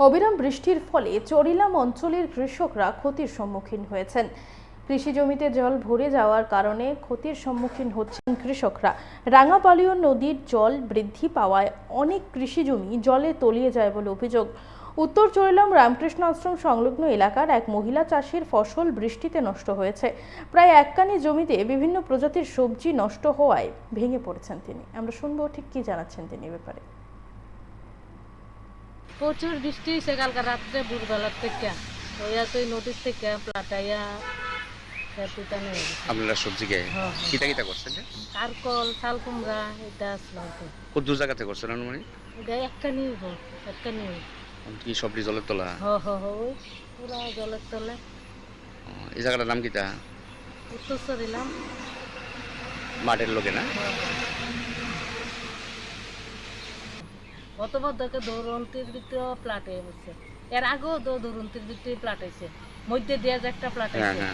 অবিরাম বৃষ্টির ফলে চরিলাম অঞ্চলের কৃষকরা ক্ষতির সম্মুখীন হয়েছেন। কৃষি জমিতে জল ভরে যাওয়ার কারণে ক্ষতির সম্মুখীন হচ্ছেন কৃষকরা। রাঙাপালিয় নদীর জল বৃদ্ধি পাওয়ায় অনেক কৃষি জমি জলে তলিয়ে যায় বলে অভিযোগ। উত্তর চরিলাম রামকৃষ্ণ আশ্রম সংলগ্ন এলাকার এক মহিলা চাষির ফসল বৃষ্টিতে নষ্ট হয়েছে। প্রায় এক কানি জমিতে বিভিন্ন প্রজাতির সবজি নষ্ট হওয়ায় ভেঙে পড়েছেন তিনি। আমরা শুনবো ঠিক কি জানাচ্ছেন তিনি এ ব্যাপারে। প্রচুর বৃষ্টি হয়েছে কালকে রাত্রে ভোরবেলার থেকে ওইয়া তো নদীর থেকে প্লাটাইয়া আপনারা সবজি গায়ে কিতা কিতা করছেন? কারকল শাল কুমড়া এটা আসলো কত দূর জায়গাতে করছেন অনুমানিক? এটা একখানি কি সবজি জলের তোলা? ওই পুরা জলের তলে। এই জায়গাটার নাম কিতা? উত্তর দিলাম মাঠের লোকে না? গত বছরকে দৌড়ন্তির ভিতরে প্লাট হয়ে গেছে, এর আগেও দৌড়ন্তির ভিতরে প্লাট হয়েছে, মধ্যে দিয়ে একটা প্লাট হয়েছে।